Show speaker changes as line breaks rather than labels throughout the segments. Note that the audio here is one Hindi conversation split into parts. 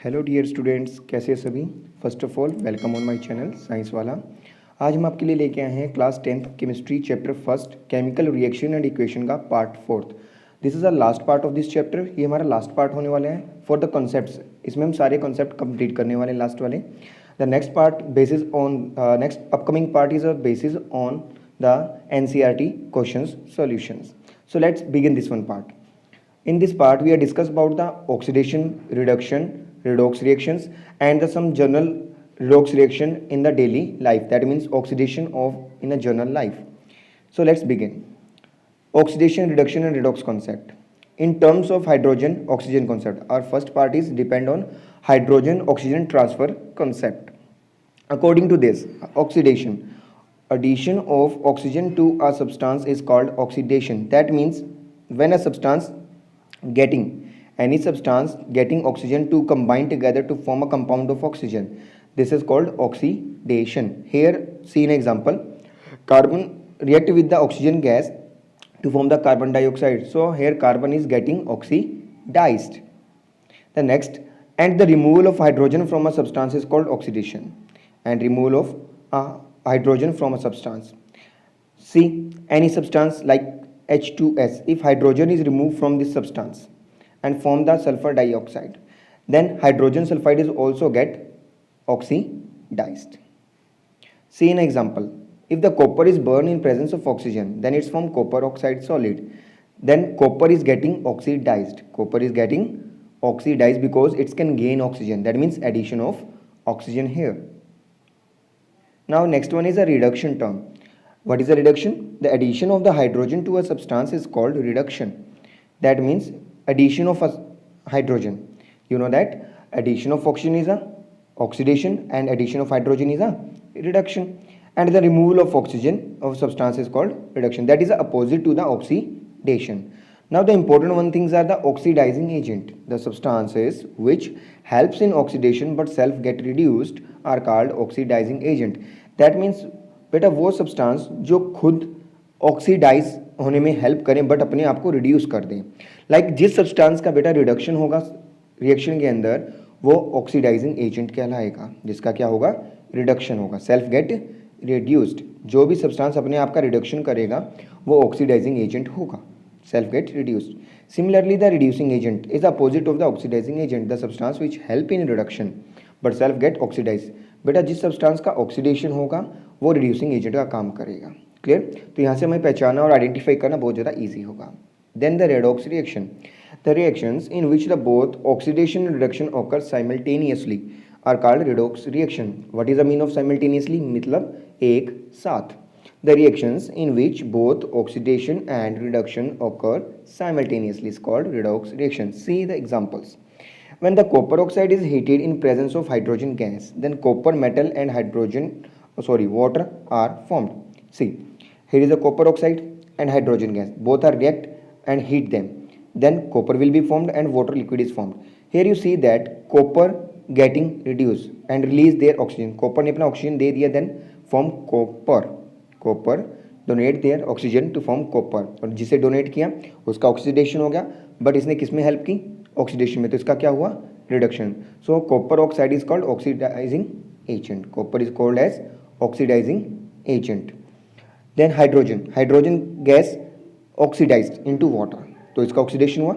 हेलो डियर स्टूडेंट्स, कैसे सभी। First of all welcome on my channel science वाला। आज हम आपके लिए लेके आए हैं class 10th chemistry chapter first chemical reaction and equation का part fourth. This is a last part of this chapter. ये हमारा लास्ट पार्ट होने वाला है फॉर द कॉन्सेप्ट्स। इसमें हम सारे कॉन्सेप्ट कंप्लीट करने वाले हैं लास्ट वाले। The next part basis on next upcoming part is a basis on the NCERT questions solutions. So let's begin this one part. In this part, we are discuss about the oxidation, reduction, redox reactions, and some general redox reaction in the daily life. That means oxidation of in a general life. So let's begin. Oxidation, reduction, and redox concept. In terms of hydrogen oxygen concept, our first part is depend on hydrogen oxygen transfer concept. According to this, oxidation, addition of oxygen to a substance is called oxidation. That means when a substance getting any substance getting oxygen to combine together to form a compound of oxygen, this is called oxidation. Here see an example. Carbon react with the oxygen gas to form the carbon dioxide. So here carbon is getting oxidized. The next, and the removal of hydrogen from a substance is called oxidation. And removal of hydrogen from a substance, see any substance like H2S, if hydrogen is removed from this substance and form the sulfur dioxide, then hydrogen sulfide is also get oxidized. See an example. If the copper is burned in presence of oxygen, then it's from copper oxide solid. Then copper is getting oxidized. Copper is getting oxidized because it can gain oxygen. That means addition of oxygen here. Now next one is a reduction term. What is a reduction? The addition of the hydrogen to a substance is called reduction. That means addition of a hydrogen. You know that addition of oxygen is a oxidation and addition of hydrogen is a reduction. And the removal of oxygen of substance is called reduction. That is the opposite to the oxidation. Now the important one things are the oxidizing agent. The substances which helps in oxidation but self get reduced are called oxidizing agent. That means बेटा वो सब्सटेंस जो खुद ऑक्सीडाइज होने में हेल्प करें बट अपने आप को रिड्यूस कर दें। लाइक जिस सब्सटेंस का बेटा रिडक्शन होगा रिएक्शन के अंदर वो ऑक्सीडाइजिंग एजेंट कहलाएगा, जिसका क्या होगा रिडक्शन होगा, सेल्फ गेट रिड्यूस्ड। जो भी सब्सटेंस अपने आप का रिडक्शन करेगा वो ऑक्सीडाइजिंग एजेंट होगा, self gate reduced. Similarly, the reducing agent is opposite of the oxidizing agent, the substance which help in reduction but self get oxidized. बेटा जिस सब्सटेंस का ऑक्सीडेशन होगा वो रिड्यूसिंग एजेंट का काम करेगा. क्लियर? तो यहाँ से हमें पहचानना और आइडेंटिफाई करना बहुत ज़्यादा ईजी होगा. Then the redox reaction, the reactions in which the both oxidation and reduction occur simultaneously are called redox reaction. What is the mean of simultaneously? मतलब एक साथ. The reactions in which both oxidation and reduction occur simultaneously is called redox reaction. See the examples. When the copper oxide is heated in presence of hydrogen gas, then copper metal and water are formed. See, here is a copper oxide and hydrogen gas. Both are react and heat them. Then copper will be formed and water liquid is formed. Here you see that copper getting reduced and release their oxygen. Copper ने अपना oxygen दे दिया, then form copper. Copper donate their oxygen to form copper, और जिसे डोनेट किया उसका ऑक्सीडेशन हो गया, बट इसने किस में हेल्प की? ऑक्सीडेशन में. तो इसका क्या हुआ? Reduction. So copper oxide is called oxidising agent. Copper is called as oxidising agent. Then hydrogen, hydrogen gas oxidised into water, तो इसका ऑक्सीडेशन हुआ.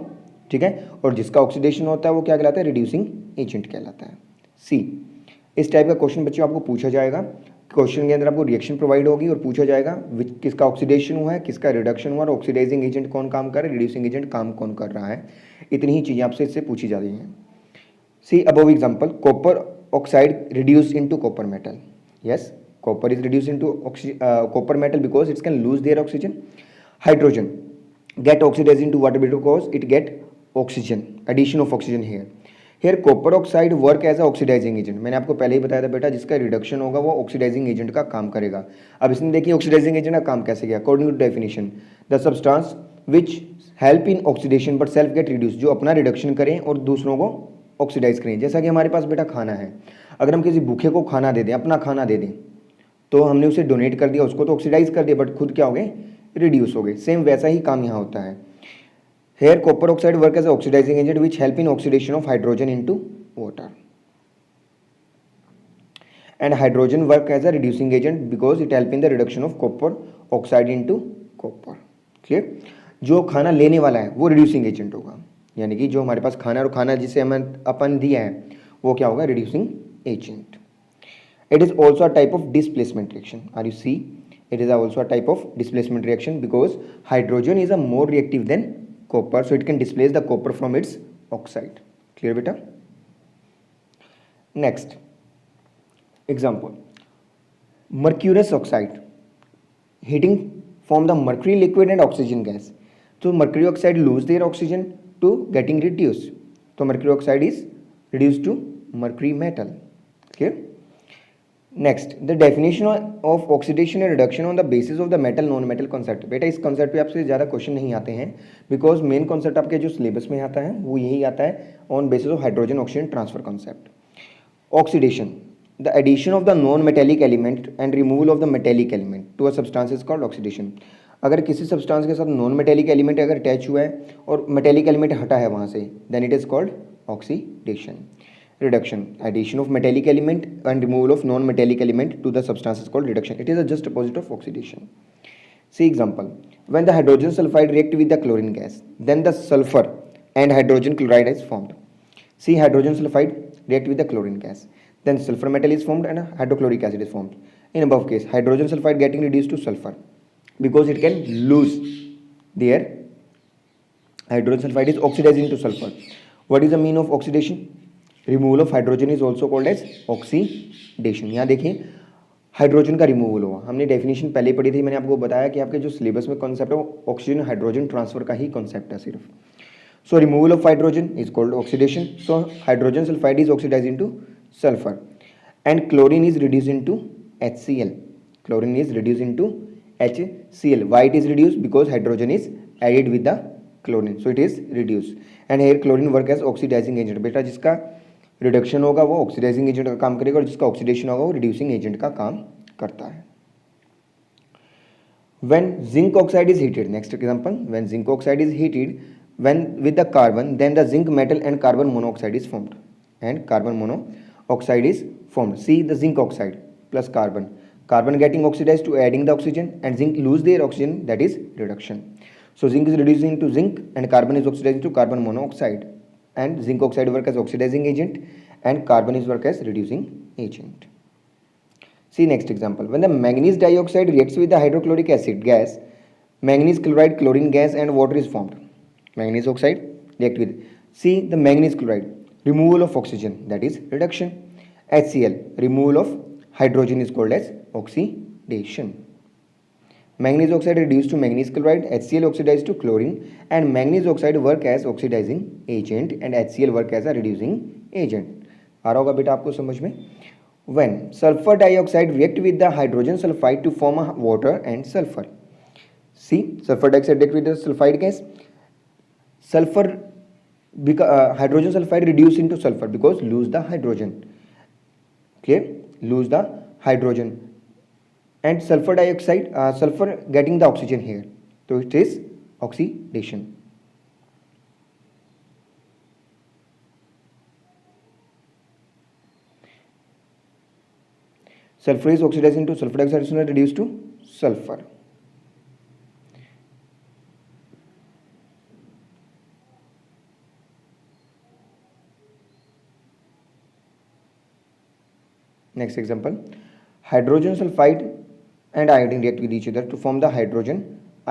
ठीक है, और जिसका ऑक्सीडेशन होता है वो क्या कहलाता है? रिड्यूसिंग एजेंट कहलाता है. सी, इस टाइप का क्वेश्चन बच्चों आपको पूछा जाएगा. क्वेश्चन के अंदर आपको रिएक्शन प्रोवाइड होगी और पूछा जाएगा किसका ऑक्सीडेशन हुआ है, किसका रिडक्शन हुआ, और ऑक्सीडाइजिंग एजेंट कौन काम कर रहा है, रिड्यूसिंग एजेंट काम कौन कर रहा है. इतनी ही चीज़ें आपसे इससे पूछी जा रही हैं. See above example, copper oxide reduce into copper metal. Yes, copper is reduce into copper metal because it's can lose their oxygen. Hydrogen get oxidise into water because it get oxygen, addition of oxygen here. Here copper oxide work as a oxidising agent. मैंने आपको पहले ही बताया था बेटा, जिसका रिडक्शन होगा वो ऑक्सीडाइजिंग एजेंट का काम करेगा. अब इसने देखिए ऑक्सीडाइजिंग एजेंट का काम कैसे किया. According to definition, the substance which help in oxidation but self get reduce, जो अपना रिडक्शन करें और दूसरों को ऑक्सीडाइज करें. जैसा कि हमारे पास बेटा खाना है, अगर हम किसी भूखे को खाना दे दें, अपना खाना दे दें, तो हमने उसे डोनेट कर दिया, उसको तो ऑक्सीडाइज कर दिया, बट खुद क्या हो गए? रिड्यूस हो गए. सेम वैसा ही काम यहाँ होता है. Here copper oxide work as an oxidizing agent which help in oxidation of hydrogen into water. And hydrogen work as a reducing agent because it help in the reduction of copper oxide into copper. Clear? जो खाना लेने वाला है वो रिड्यूसिंग एजेंट होगा, यानी कि जो हमारे पास खाना और खाना जिसे हमें अपन दिया है वो क्या होगा, reducing agent. It is also a type of displacement reaction. Are you see? It is also a type of displacement reaction because hydrogen is a more reactive than copper, so it can displace the copper from its oxide. Clear beta? Next example, mercurous oxide. Heating form the mercury liquid and oxygen gas. So mercury oxide lose their oxygen to getting reduced. So mercury oxide is reduced to mercury metal. Clear? Next the definition of oxidation and reduction on the basis of the metal non metal concept. बेटा इस कॉन्सेप्ट पे आपसे ज़्यादा क्वेश्चन नहीं आते हैं बिकॉज मेन कॉन्सेप्ट आपके जो सिलेबस में आता है वो यही आता है on basis of hydrogen oxygen transfer concept. Oxidation the addition of the non metallic element and removal of the metallic element to a substance is called oxidation. अगर किसी सब्सटेंस के साथ नॉन मेटेलिक एलिमेंट अगर अटैच हुआ है और मेटेलिक एलिमेंट हटा है वहाँ से, then it is called oxidation. Reduction, addition of metallic element and removal of non-metallic element to the substance is called reduction. It is a just opposite of oxidation. See example, when the hydrogen sulfide react with the chlorine gas, then the sulfur and hydrogen chloride is formed. See, hydrogen sulfide react with the chlorine gas, then sulfur metal is formed and hydrochloric acid is formed. In above case, hydrogen sulfide getting reduced to sulfur because it can lose their hydrogen sulfide is oxidizing to sulfur. What is the mean of oxidation? Removal of hydrogen is also called as oxidation. यहाँ देखिए हाइड्रोजन का रिमूवल हुआ, हमने डेफिनेशन पहले पढ़ी थी, मैंने आपको बताया कि आपके जो सिलेबस में कॉन्सेप्ट है वो ऑक्सीजन हाइड्रोजन ट्रांसफर का ही कॉन्सेप्ट है सिर्फ. So removal of hydrogen is called oxidation. So hydrogen sulphide is oxidise into sulphur and chlorine is reduce into HCl. Chlorine is reduce into HCl. Why it is reduced? Because hydrogen is added with the chlorine, so it is reduced. And here chlorine work as oxidizing agent. बेटा जिसका रिडक्शन होगा वो ऑक्सीडाइजिंग एजेंट का काम करेगा और जिसका ऑक्सीडेशन होगा वो रिड्यूसिंग एजेंट का काम करता है. When zinc oxide is heated, next example, when zinc oxide is heated when with the carbon, then the zinc metal and carbon monoxide is formed and carbon monoxide is formed. See the zinc oxide plus carbon, carbon getting oxidized to adding the oxygen and zinc lose their oxygen, that is reduction. So zinc is reducing to zinc and carbon is oxidizing to carbon monoxide. And zinc oxide work as oxidizing agent and carbon is work as reducing agent. See next example, when the manganese dioxide reacts with the hydrochloric acid gas, manganese chloride, chlorine gas and water is formed. Manganese oxide react with, see the manganese chloride, removal of oxygen, that is reduction. HCl, removal of hydrogen is called as oxidation. Manganese oxide reduced to manganese chloride, HCl oxidized to chlorine, and manganese oxide work as oxidizing agent and HCl work as a reducing agent. आ रहा होगा बेटा आपको समझ में. When sulfur dioxide react with the hydrogen sulfide to form a water and sulfur. See, sulfur dioxide react with the sulfide gas. Sulfur, hydrogen sulfide reduce into sulfur because lose the hydrogen. Okay, lose the hydrogen. And sulfur dioxide, sulfur getting the oxygen here, so it is oxidation. Sulfur is oxidized into sulfur dioxide is reduced to sulfur. Next example, hydrogen sulfide and iodine react with each other to form the hydrogen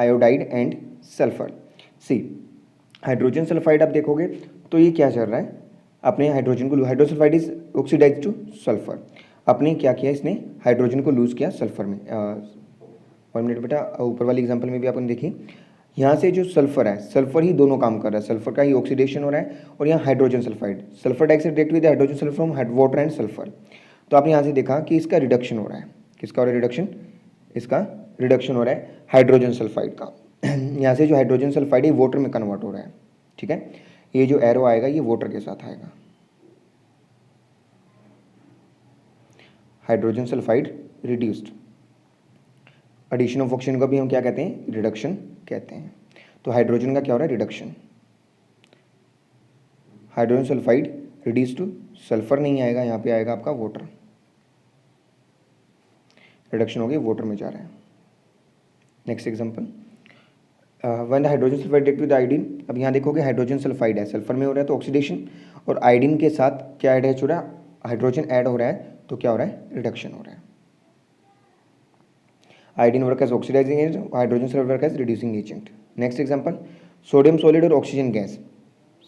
iodide and sulfur. See, hydrogen sulphide आप देखोगे तो ये क्या चल रहा है, अपने हाइड्रोजन को, hydrogen sulphide is oxidise to sulphur, अपने क्या किया इसने हाइड्रोजन को लूज किया सल्फर में. 1 मिनट बेटा, ऊपर वाली एग्जांपल में भी आपने देखी, यहाँ से जो सल्फर है, सल्फर ही दोनों काम कर रहा है, सल्फर का ही ऑक्सीडेशन हो रहा है और यहाँ hydrogen sulphide, sulphur dioxide react with hydrogen sulphur from water and sulphur. तो आपने यहाँ से देखा कि इसका रिडक्शन हो रहा है, किसका हो रहा है रिडक्शन, इसका रिडक्शन हो रहा है हाइड्रोजन सल्फाइड का. यहाँ से जो हाइड्रोजन सल्फाइड है वाटर में कन्वर्ट हो रहा है. ठीक है, ये जो एरो आएगा ये वाटर के साथ आएगा. Hydrogen sulphide reduced, addition of oxygen को भी हम क्या कहते हैं, रिडक्शन कहते हैं. तो हाइड्रोजन का क्या हो रहा है, reduction. Hydrogen sulphide reduce two sulphur नहीं आएगा, यहाँ पे आएगा आपका वाटर, रिडक्शन हो गई, वाटर में जा रहा है। Next example, when the hydrogen sulphide react with iodine, अब यहाँ देखोगे हाइड्रोजन सल्फाइड है, सल्फर में हो रहा है तो ऑक्सीडेशन, और आयोडीन के साथ क्या ऐड हो रहा है, हाइड्रोजन ऐड हो रहा है, तो क्या हो रहा है, रिडक्शन हो रहा है। Iodine work as oxidising agent, hydrogen sulphide work as reducing agent. Next example, sodium solid और oxygen gas,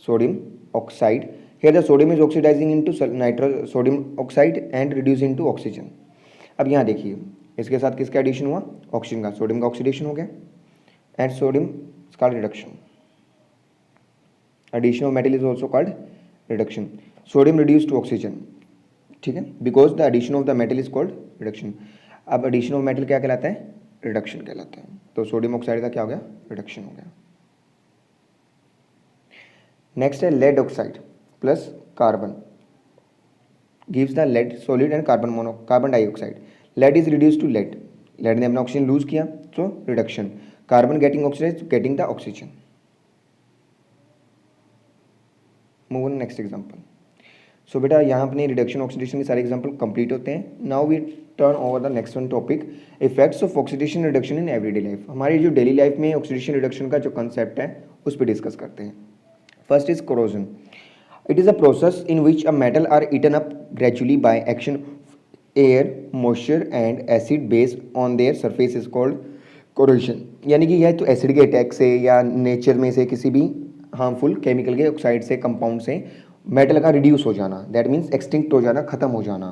sodium oxide, here the sodium is oxidising into sodium oxide and reduce into oxygen. अब यहाँ देखिए इसके साथ किसका एडिशन हुआ, ऑक्सीजन का, सोडियम का ऑक्सीडेशन हो गया एंड सोडियम का reduction, addition of metal is also called reduction, sodium reduce to oxygen, ठीक है, because the addition of the metal is called reduction. अब एडिशन ऑफ मेटल क्या कहलाता है, रिडक्शन कहलाता है, तो सोडियम ऑक्साइड का क्या हो गया, रिडक्शन हो गया। नेक्स्ट है lead oxide plus carbon gives the lead solid and carbon dioxide. Lead is reduce to lead, lead ने अपना ऑक्सीजन लूज किया तो reduction, carbon getting oxidise getting the oxygen. Move on next example. So बेटा यहाँ अपने रिडक्शन ऑक्सीडेशन के सारे एग्जांपल कंप्लीट होते हैं। Now we turn over the next one topic, effects of oxidation reduction in everyday life. हमारी जो डेली लाइफ में ऑक्सीडेशन रिडक्शन का जो कंसेप्ट है उस पर डिस्कस करते हैं। First is corrosion, it is a process in which a metal are eaten up gradually by action air, moisture and acid based on their surface is called corrosion. यानी कि यह तो एसिड के अटैक से या नेचर में से किसी भी हार्मफुल केमिकल के ऑक्साइड से, कंपाउंड से मेटल का रिड्यूस हो जाना, दैट मीन्स एक्सटिंक्ट हो जाना, खत्म हो जाना,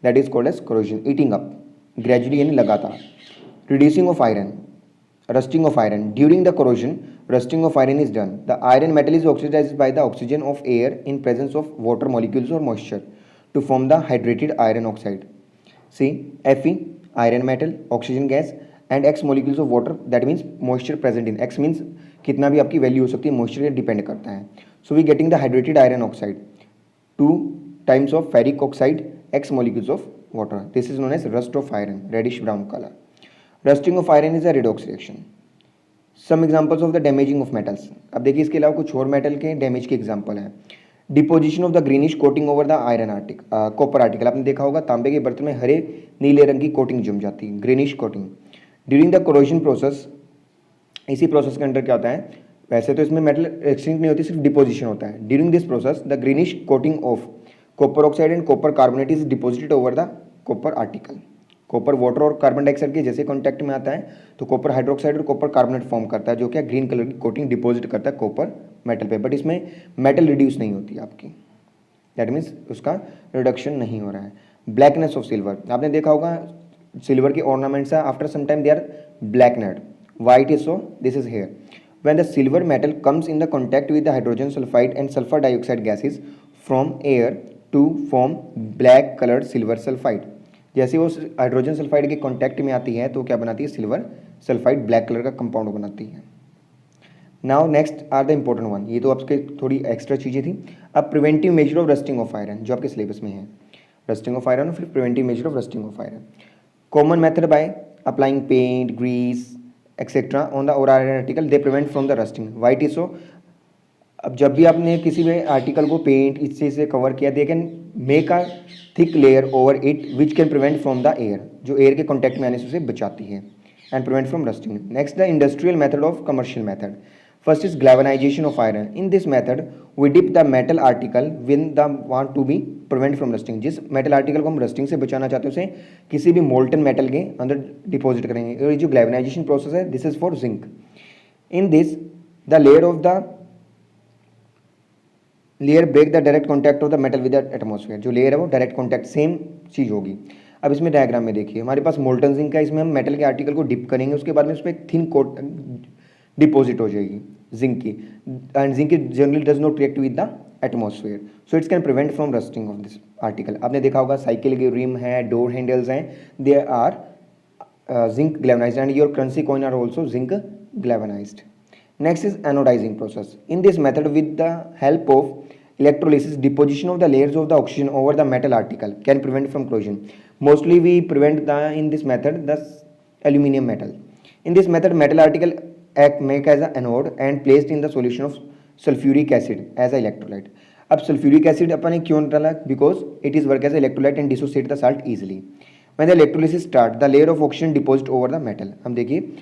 that is called as corrosion. Eating up gradually यानी लगातार। Reducing of iron, rusting of iron, during the corrosion rusting of iron is done. The iron metal is oxidized by the oxygen of air in presence of water molecules or moisture to form the hydrated iron oxide. See, Fe, iron metal, oxygen gas and X molecules of water, that means moisture present in, X means कितना भी आपकी वैल्यू हो सकती है, moisture पे डिपेंड करता है। So we getting the hydrated iron oxide, 2 times of ferric oxide, X molecules of water. This is known as rust of iron, reddish brown color. Rusting of iron is a redox reaction. Some examples of the damaging of metals. अब देखिए इसके अलावा कुछ और मेटल के डैमेज के एग्जाम्पल हैं। Deposition of the greenish coating over the iron article, copper article, आपने देखा होगा तांबे के बर्तन में हरे नीले रंग की कोटिंग जम जाती है, greenish coating. During the corrosion process, इसी प्रोसेस के अंदर क्या होता है, वैसे तो इसमें मेटल एक्सचेंज नहीं होती, सिर्फ डिपोजिशन होता है। During this process the greenish coating of copper oxide and copper carbonate is deposited over the copper article. Copper water और कार्बन डाइऑक्साइड के जैसे कॉन्टैक्ट में आता है तो कॉपर हाइड्रोक्साइड और कॉपर कार्बोनेट फॉर्म करता है, जो क्या ग्रीन कलर की कोटिंग डिपॉजिट करता है कॉपर मेटल पे, बट इसमें मेटल रिड्यूस नहीं होती आपकी, दैट मीन्स उसका रिडक्शन नहीं हो रहा है। ब्लैकनेस ऑफ सिल्वर, आपने देखा होगा सिल्वर के ऑर्नामेंट्स है, after some time they are blackened, why it is so, this is here. When the silver metal comes in the contact with the hydrogen sulphide and sulphur dioxide gases from air to form black coloured silver sulphide. जैसे वो हाइड्रोजन सल्फाइड के कांटेक्ट में आती है तो क्या बनाती है, सिल्वर सल्फाइड ब्लैक कलर का कंपाउंड बनाती है। Now next are the important one, ये तो आपके थोड़ी एक्स्ट्रा चीज़ें थी। अब preventive measure of rusting of iron, जो आपके सिलेबस में है, रस्टिंग ऑफ आयरन और फिर preventive measure of rusting of iron. Common method by applying paint, grease et cetera on the और iron article, they prevent from the rusting. Why it is so, अब जब भी आपने किसी भी आर्टिकल को पेंट इससे से कवर किया, they can make a thick layer over it which can prevent from the air, जो एयर के कॉन्टैक्ट में आने से उसे बचाती है, and prevent from rusting. Next the industrial method of commercial method. First is galvanization of iron. In this method we dip the metal article when they want to be prevent from rusting. जिस मेटल आर्टिकल को हम रस्टिंग से बचाना चाहते हैं उसे किसी भी मोल्टन मेटल के अंदर डिपॉजिट करेंगे, और जो ग्लैवेनाइजेशन प्रोसेस है this is for zinc. In this the layer of the layer break the direct contact of the metal with the atmosphere, जो लेयर है वो डायरेक्ट कॉन्टैक्ट सेम चीज़ होगी। अब इसमें डायग्राम में देखिए हमारे पास मोल्टन जिंक है, इसमें हम मेटल के आर्टिकल को डिप करेंगे, उसके बाद में उस पर एक थिन कोट डिपॉजिट हो जाएगी जिंक की, and zinc generally does not react with the atmosphere, so it's can prevent from rusting of this article. आपने देखा होगा साइकिल के रिम है, डोर हैंडल्स हैं, they are zinc galvanized and your currency coin are also zinc galvanized. Next is anodizing process. In this method, with the help of electrolysis, deposition of the layers of the oxygen over the metal article can prevent from corrosion. Mostly we prevent in this method the aluminium metal. In this method, metal article make as an anode and placed in the solution of sulfuric acid as an electrolyte. अब सल्फ्यूरिक एसिड अपन ने क्यों डाला, because it is work as electrolyte and dissociate the salt easily. When the electrolysis start the layer of oxygen deposit over the metal. हम देखिए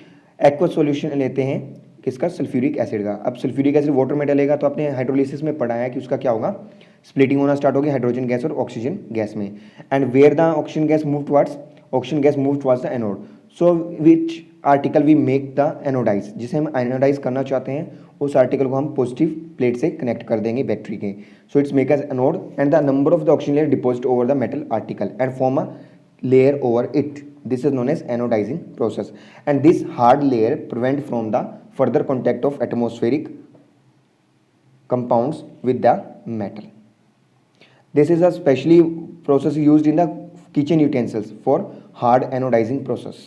एक्वस सॉल्यूशन लेते हैं किसका, सल्फ्यूरिक एसिड का। अब सल्फ्यूरिक एसिड वाटर में डलेगा तो आपने हाइड्रोलिसिस में पढ़ा है कि उसका क्या होगा, स्प्लिटिंग होना स्टार्ट होगी हाइड्रोजन गैस और ऑक्सीजन गैस में। And where the oxygen gas move towards, oxygen gas move towards the anode, so which article we make the anodise, जिसे हम एनोडाइज करना चाहते हैं उस आर्टिकल को हम पॉजिटिव प्लेट से कनेक्ट कर देंगे बैटरी के। So it's make as anode and the number of the oxygen layer deposit over the metal article and form a layer over it. This is known as anodizing process, and this hard layer prevent from the further contact of atmospheric compounds with the metal. This is a specially process used in the kitchen utensils for hard anodizing process.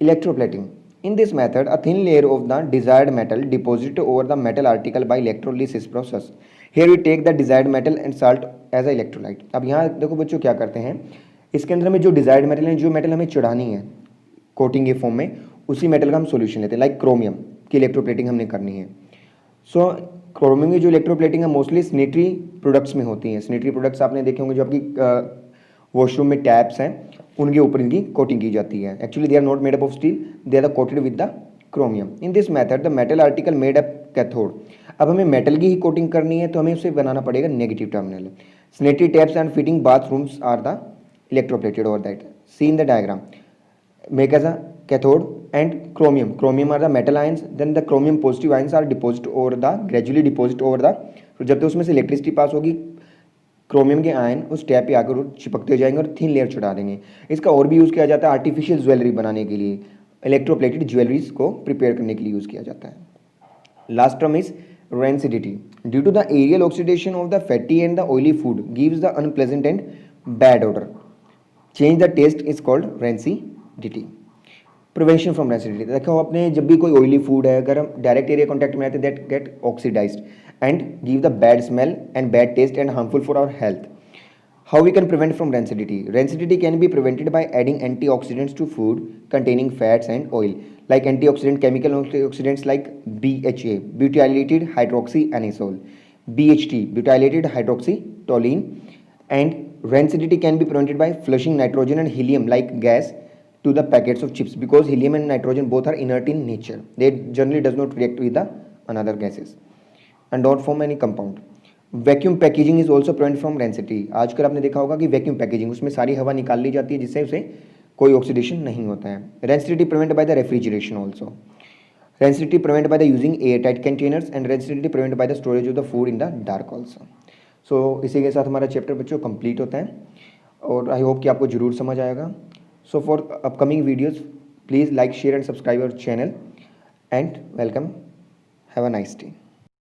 Electroplating. In this method, a thin layer of the desired metal deposited over the metal article by electrolysis process. Here we take the desired metal and salt as a electrolyte. अब यहाँ देखो बच्चों क्या करते हैं, इसके अंदर हमें जो डिजायर्ड मेटल है, जो मेटल हमें चढ़ानी है कोटिंग के फॉर्म में, उसी मेटल का हम सॉल्यूशन लेते हैं। लाइक क्रोमियम की इलेक्ट्रोप्लेटिंग हमने करनी है। सो क्रोमियम की जो इलेक्ट्रोप्लेटिंग है मोस्टली सैनिटरी प्रोडक्ट्स में होती हैं। सैनिटरी प्रोडक्ट्स आपने देखे होंगे जो आपकी वॉशरूम में टैप्स हैं उनके ऊपर इनकी कोटिंग की जाती है। Actually they are not made up of steel, they are coated with the chromium. In this method the metal article made up cathode. अब हमें मेटल की ही कोटिंग करनी है तो हमें उसे बनाना पड़ेगा negative terminal. Sanitary taps and fitting bathrooms are the electroplated over that, see in the diagram. Make as a cathode and chromium are the metal ions, then the chromium positive ions are deposit over the, gradually deposit over the, तो जब तक उसमें से इलेक्ट्रिसिटी पास होगी क्रोमियम के आयन उस टैप पे आकर चिपकते जाएंगे और थिन लेयर चढ़ा देंगे। इसका और भी यूज़ किया जाता है आर्टिफिशियल ज्वेलरी बनाने के लिए, इलेक्ट्रोप्लेटेड ज्वेलरीज को प्रिपेयर करने के लिए यूज़ किया जाता है। Last term is rancidity. Due to the aerial oxidation of the fatty and the oily food gives the unpleasant and bad odor. Change the taste is called rancidity. Prevention from rancidity. देखो आपने जब भी कोई ऑयली फूड है अगर हम डायरेक्ट एरिया कॉन्टैक्ट में आते हैं that get oxidised and give the bad smell and bad taste and harmful for our health. How we can prevent from rancidity? Rancidity can be prevented by adding antioxidants to food containing fats and oil. Like antioxidant, chemical antioxidants like BHA, butylated hydroxyanisole, BHT, butylated hydroxytoluene, and rancidity can be prevented by flushing nitrogen and helium like gas to the packets of chips, because helium and nitrogen both are inert in nature. They generally does not react with the another gases and don't form any compound. Vacuum packaging is also prevent from rancidity. आजकल आपने देखा होगा कि वैक्यूम पैकेजिंग, उसमें सारी हवा निकाल ली जाती है जिससे उसे कोई ऑक्सीडेशन नहीं होता है। Rancidity prevent by the refrigeration also. Rancidity prevent by the using air tight containers and rancidity prevent by the storage of the food in the dark also. So इसी के साथ हमारा चैप्टर बच्चों कंप्लीट होता है और आई होप कि आपको जरूर समझ आएगा। So for upcoming videos please like share and subscribe our channel and welcome. Have a nice day.